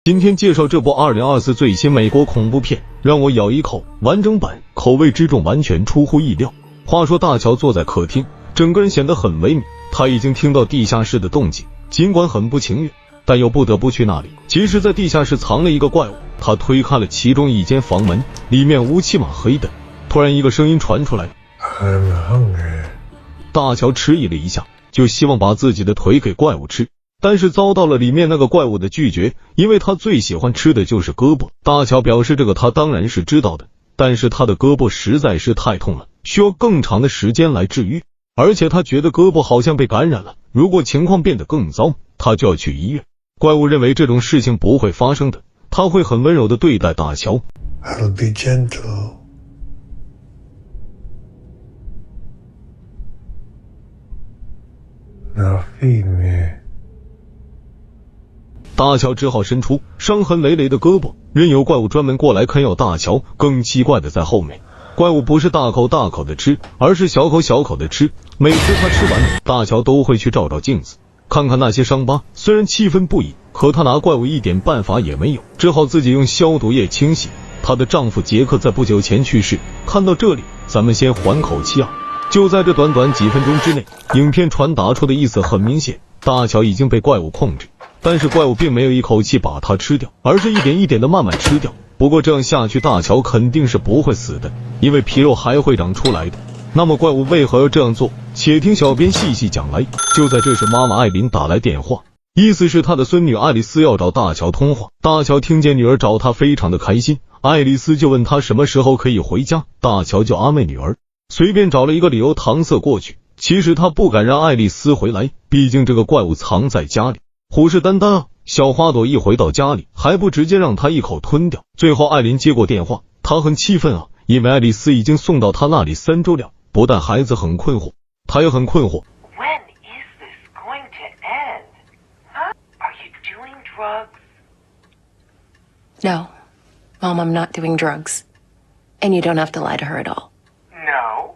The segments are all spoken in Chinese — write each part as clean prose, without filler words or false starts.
今天介绍这部2024最新美国恐怖片，让我咬一口，完整版，口味之重完全出乎意料。话说大乔坐在客厅，整个人显得很萎靡，他已经听到地下室的动静，尽管很不情愿，但又不得不去那里。其实在地下室藏了一个怪物，他推开了其中一间房门，里面乌漆嘛黑的。突然一个声音传出来， I'm hungry。 大乔迟疑了一下，就希望把自己的腿给怪物吃，但是遭到了里面那个怪物的拒绝，因为他最喜欢吃的就是胳膊。大乔表示这个他当然是知道的，但是他的胳膊实在是太痛了，需要更长的时间来治愈，而且他觉得胳膊好像被感染了，如果情况变得更糟，他就要去医院。怪物认为这种事情不会发生的，他会很温柔地对待大乔。 I'll be gentle. Now feed me. 大乔只好伸出伤痕累累的胳膊，任由怪物专门过来啃咬大乔。更奇怪的在后面，怪物不是大口大口的吃，而是小口小口的吃。每次他吃完，大乔都会去照照镜子，看看那些伤疤。虽然气愤不已，可他拿怪物一点办法也没有，只好自己用消毒液清洗。她的丈夫杰克在不久前去世。看到这里，咱们先缓口气啊。就在这短短几分钟之内，影片传达出的意思很明显，大乔已经被怪物控制。但是怪物并没有一口气把它吃掉，而是一点一点的慢慢吃掉。不过这样下去，大乔肯定是不会死的，因为皮肉还会长出来的。那么怪物为何要这样做？且听小编细细讲来。就在这时，妈妈艾琳打来电话，意思是她的孙女爱丽丝要找大乔通话。大乔听见女儿找她，非常的开心。爱丽丝就问她什么时候可以回家，大乔就安慰女儿，随便找了一个理由搪塞过去。其实他不敢让爱丽丝回来，毕竟这个怪物藏在家里，虎视眈眈啊。小花朵一回到家里，还不直接让他一口吞掉。最后艾琳接过电话，她很气愤啊，因为爱丽丝已经送到她那里3周了。不但孩子很困惑，她也很困惑。 When is this going to end? Huh? Are you doing drugs? No. Mom, I'm not doing drugs. And you don't have to lie to her at all. No.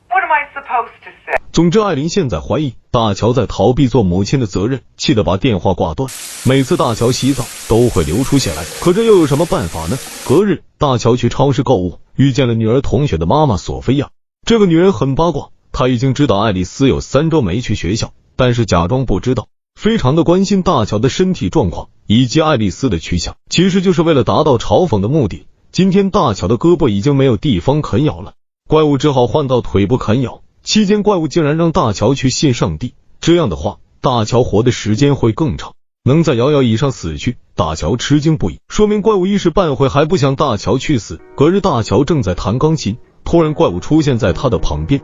What am I supposed to say? 总之，艾琳现在怀疑大乔在逃避做母亲的责任，气得把电话挂断。每次大乔洗澡都会流出血来，可这又有什么办法呢？隔日，大乔去超市购物，遇见了女儿同学的妈妈索菲亚。这个女人很八卦，她已经知道爱丽丝有3周没去学校，但是假装不知道，非常的关心大乔的身体状况以及爱丽丝的去向，其实就是为了达到嘲讽的目的。今天大乔的胳膊已经没有地方啃咬了，怪物只好换到腿部啃咬。期间怪物竟然让大乔去信上帝，这样的话大乔活的时间会更长，能在摇摇椅上死去。大乔吃惊不已，说明怪物一时半会还不想大乔去死。隔日大乔正在弹钢琴，突然怪物出现在他的旁边，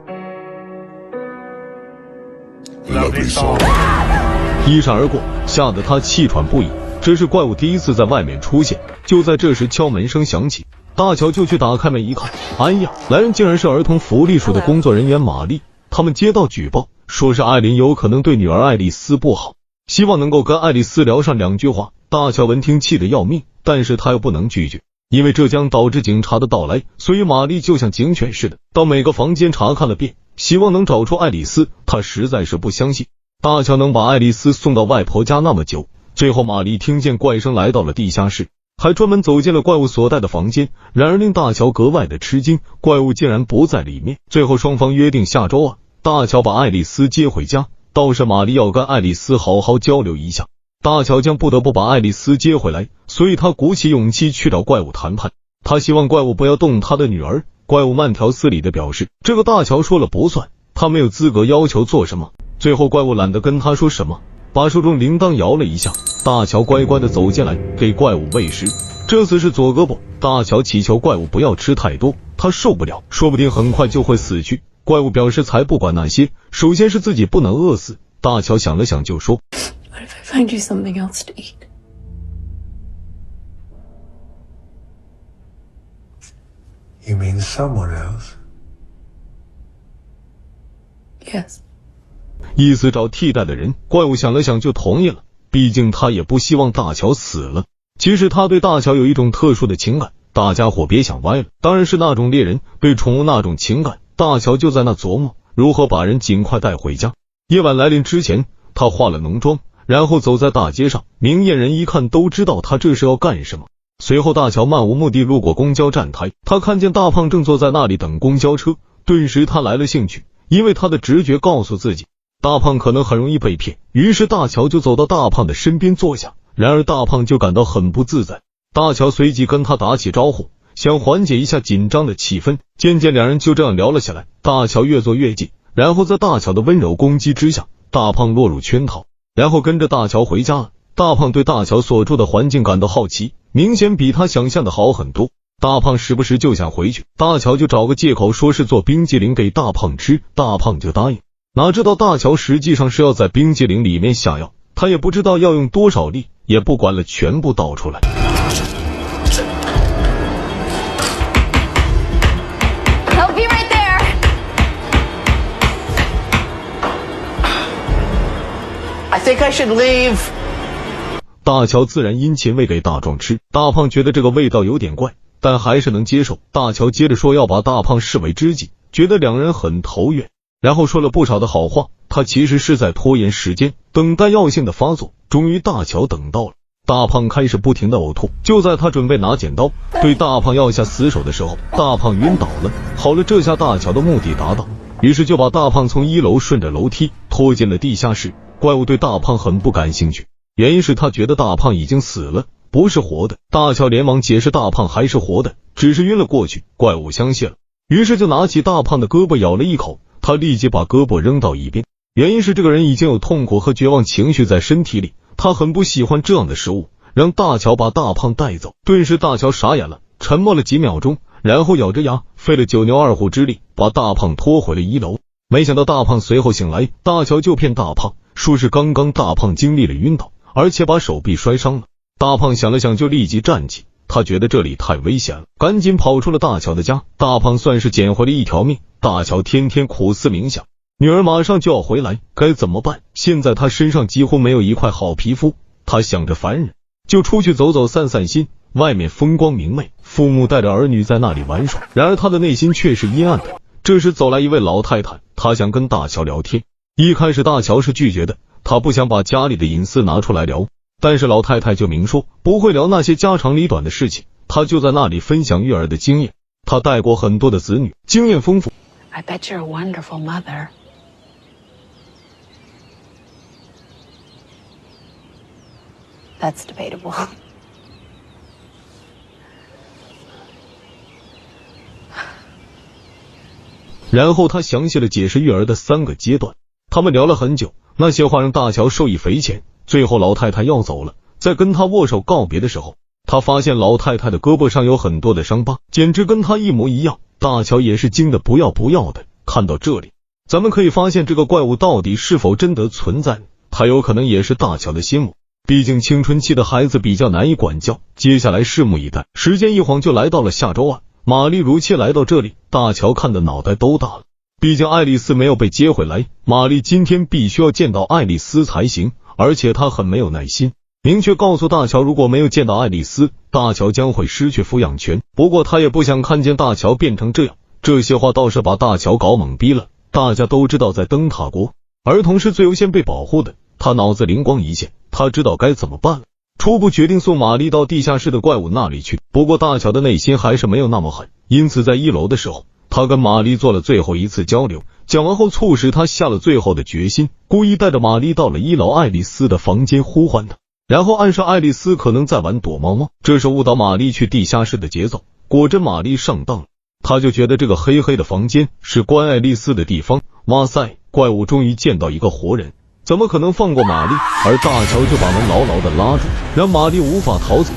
一闪而过，吓得他气喘不已。这是怪物第一次在外面出现。就在这时，敲门声响起，大乔就去打开门一看，哎呀，来人竟然是儿童福利署的工作人员玛丽。他们接到举报，说是艾琳有可能对女儿爱丽丝不好，希望能够跟爱丽丝聊上2句话。大乔闻听气得要命，但是他又不能拒绝，因为这将导致警察的到来，所以玛丽就像警犬似的到每个房间查看了遍，希望能找出爱丽丝。他实在是不相信大乔能把爱丽丝送到外婆家那么久。最后玛丽听见怪声来到了地下室，还专门走进了怪物所在的房间。然而令大乔格外的吃惊，怪物竟然不在里面。最后双方约定下周啊，大乔把爱丽丝接回家，倒是玛丽要跟爱丽丝好好交流一下。大乔将不得不把爱丽丝接回来，所以他鼓起勇气去找怪物谈判。他希望怪物不要动他的女儿。怪物慢条斯理的表示，这个大乔说了不算，他没有资格要求做什么。最后怪物懒得跟他说什么，把手中铃铛摇了一下，大乔乖乖的走进来给怪物喂食。这次是左胳膊，大乔祈求怪物不要吃太多，他受不了，说不定很快就会死去。怪物表示才不管那些，首先是自己不能饿死。大乔想了想就说， What if I find you something else to eat? You mean someone else? Yes. 意思找替代的人。怪物想了想就同意了，毕竟他也不希望大乔死了。其实他对大乔有一种特殊的情感，大家伙别想歪了，当然是那种猎人对宠物那种情感。大乔就在那琢磨如何把人尽快带回家。夜晚来临之前，他化了浓妆，然后走在大街上，明眼人一看都知道他这是要干什么。随后大乔漫无目的路过公交站台，他看见大胖正坐在那里等公交车，顿时他来了兴趣，因为他的直觉告诉自己大胖可能很容易被骗，于是大乔就走到大胖的身边坐下，然而大胖就感到很不自在。大乔随即跟他打起招呼，想缓解一下紧张的气氛，渐渐两人就这样聊了起来。大乔越坐越近，然后在大乔的温柔攻击之下，大胖落入圈套，然后跟着大乔回家了。大胖对大乔所住的环境感到好奇，明显比他想象的好很多。大胖时不时就想回去，大乔就找个借口说是做冰激凌给大胖吃，大胖就答应。哪知道大乔实际上是要在冰激凌里面下药，他也不知道要用多少力，也不管了，全部倒出来。I'll be right there. I think I should leave. 大乔自然殷勤喂给大壮吃，大胖觉得这个味道有点怪，但还是能接受。大乔接着说要把大胖视为知己，觉得两人很投缘，然后说了不少的好话。他其实是在拖延时间，等待药性的发作。终于大乔等到了，大胖开始不停的呕吐。就在他准备拿剪刀对大胖要下死手的时候，大胖晕倒了。好了，这下大乔的目的达到，于是就把大胖从1楼顺着楼梯拖进了地下室。怪物对大胖很不感兴趣，原因是他觉得大胖已经死了，不是活的。大乔连忙解释大胖还是活的，只是晕了过去。怪物相信了，于是就拿起大胖的胳膊咬了一口，他立即把胳膊扔到一边，原因是这个人已经有痛苦和绝望情绪在身体里，他很不喜欢这样的食物，让大乔把大胖带走。顿时大乔傻眼了，沉默了几秒钟，然后咬着牙费了9牛2虎之力把大胖拖回了1楼。没想到大胖随后醒来，大乔就骗大胖说是刚刚大胖经历了晕倒，而且把手臂摔伤了。大胖想了想就立即站起，他觉得这里太危险了，赶紧跑出了大乔的家。大胖算是捡回了一条命。大乔天天苦思冥想，女儿马上就要回来，该怎么办？现在他身上几乎没有一块好皮肤，他想着烦人，就出去走走散散心。外面风光明媚，父母带着儿女在那里玩耍，然而他的内心却是阴暗的。这时走来一位老太太，她想跟大乔聊天。一开始大乔是拒绝的，他不想把家里的隐私拿出来聊，但是老太太就明说不会聊那些家长里短的事情，她就在那里分享育儿的经验。她带过很多的子女，经验丰富。 I bet you're a wonderful mother. That's debatable. 然后他详细的解释育儿的3个阶段。他们聊了很久，那些话让大乔受益匪浅。最后老太太要走了，在跟他握手告别的时候，他发现老太太的胳膊上有很多的伤疤，简直跟他一模一样。大乔也是惊得不要不要的。看到这里，咱们可以发现这个怪物到底是否真的存在，他有可能也是大乔的心魔。毕竟青春期的孩子比较难以管教，接下来拭目以待。时间一晃就来到了下周二，玛丽如期来到这里，大乔看的脑袋都大了。毕竟爱丽丝没有被接回来，玛丽今天必须要见到爱丽丝才行，而且她很没有耐心，明确告诉大乔如果没有见到爱丽丝，大乔将会失去抚养权。不过她也不想看见大乔变成这样，这些话倒是把大乔搞懵逼了。大家都知道在灯塔国，儿童是最优先被保护的，他脑子灵光一现，他知道该怎么办了，初步决定送玛丽到地下室的怪物那里去。不过大乔的内心还是没有那么狠，因此在1楼的时候，他跟玛丽做了最后一次交流，讲完后促使他下了最后的决心，故意带着玛丽到了1楼爱丽丝的房间呼唤她，然后暗示爱丽丝可能在玩躲猫猫，这是误导玛丽去地下室的节奏。果真玛丽上当了，他就觉得这个黑黑的房间是关爱丽丝的地方。哇塞，怪物终于见到一个活人，怎么可能放过玛丽？而大乔就把门牢牢的拉住，让玛丽无法逃走。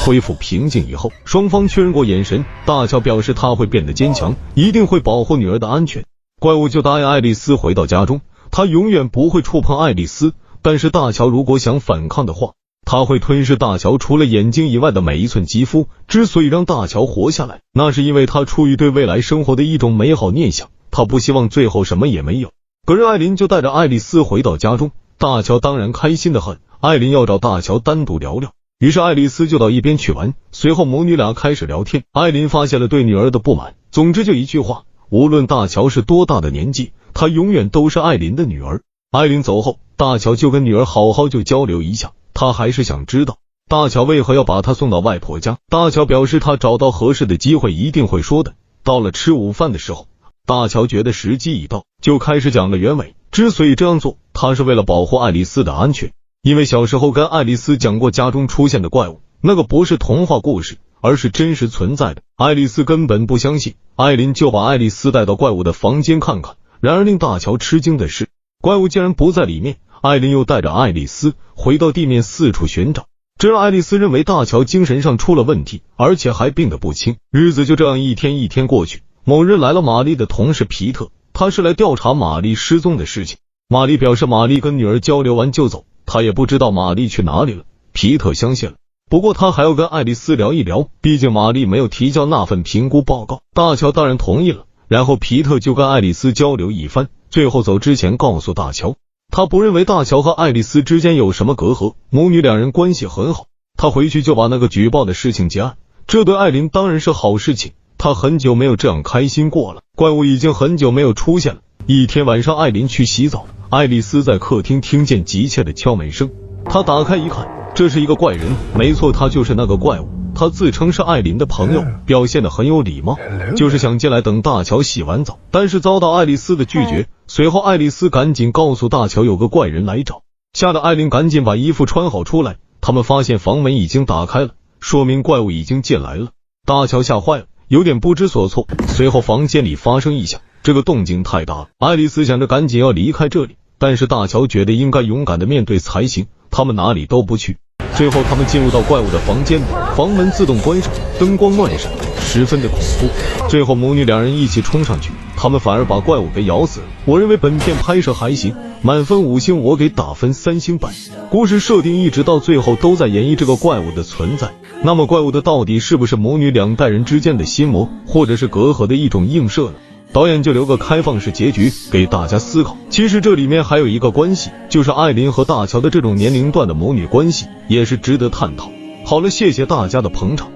恢复平静以后，双方确认过眼神，大乔表示他会变得坚强，一定会保护女儿的安全。怪物就答应爱丽丝回到家中，他永远不会触碰爱丽丝，但是大乔如果想反抗的话，他会吞噬大乔除了眼睛以外的每一寸肌肤。之所以让大乔活下来，那是因为他出于对未来生活的一种美好念想，他不希望最后什么也没有。隔日艾琳就带着爱丽丝回到家中，大乔当然开心的很，艾琳要找大乔单独聊聊，于是爱丽丝就到一边去玩。随后母女俩开始聊天，艾琳发现了对女儿的不满，总之就一句话，无论大乔是多大的年纪，她永远都是艾琳的女儿。艾琳走后，大乔就跟女儿好好就交流一下，他还是想知道大乔为何要把她送到外婆家。大乔表示他找到合适的机会一定会说的。到了吃午饭的时候，大乔觉得时机已到，就开始讲了原委。之所以这样做，他是为了保护爱丽丝的安全，因为小时候跟爱丽丝讲过家中出现的怪物，那个不是童话故事，而是真实存在的。爱丽丝根本不相信，艾琳就把爱丽丝带到怪物的房间看看。然而令大乔吃惊的是，怪物竟然不在里面。艾琳又带着爱丽丝回到地面四处寻找，这让爱丽丝认为大乔精神上出了问题，而且还病得不轻。日子就这样一天一天过去。某日来了玛丽的同事皮特，他是来调查玛丽失踪的事情。玛丽表示玛丽跟女儿交流完就走，他也不知道玛丽去哪里了。皮特相信了，不过他还要跟爱丽丝聊一聊，毕竟玛丽没有提交那份评估报告。大乔当然同意了，然后皮特就跟爱丽丝交流一番，最后走之前告诉大乔，他不认为大乔和爱丽丝之间有什么隔阂，母女两人关系很好。他回去就把那个举报的事情结案，这对艾琳当然是好事情，他很久没有这样开心过了。怪物已经很久没有出现了。一天晚上，艾琳去洗澡，爱丽丝在客厅听见急切的敲门声，她打开一看，这是一个怪人，没错，他就是那个怪物。他自称是艾琳的朋友，表现得很有礼貌，就是想进来等大乔洗完澡，但是遭到爱丽丝的拒绝。随后爱丽丝赶紧告诉大乔有个怪人来找，吓得艾琳赶紧把衣服穿好出来。他们发现房门已经打开了，说明怪物已经进来了。大乔吓坏了，有点不知所措。随后房间里发生异响，这个动静太大了，爱丽丝想着赶紧要离开这里，但是大乔觉得应该勇敢的面对才行，他们哪里都不去。最后他们进入到怪物的房间里，房门自动关上，灯光乱闪，十分的恐怖。最后母女两人一起冲上去，他们反而把怪物给咬死了。我认为本片拍摄还行，满分5星我给打分3星半。故事设定一直到最后都在演绎这个怪物的存在，那么怪物的到底是不是母女两代人之间的心魔，或者是隔阂的一种映射呢？导演就留个开放式结局给大家思考。其实这里面还有一个关系，就是艾琳和大乔的这种年龄段的母女关系也是值得探讨。好了，谢谢大家的捧场。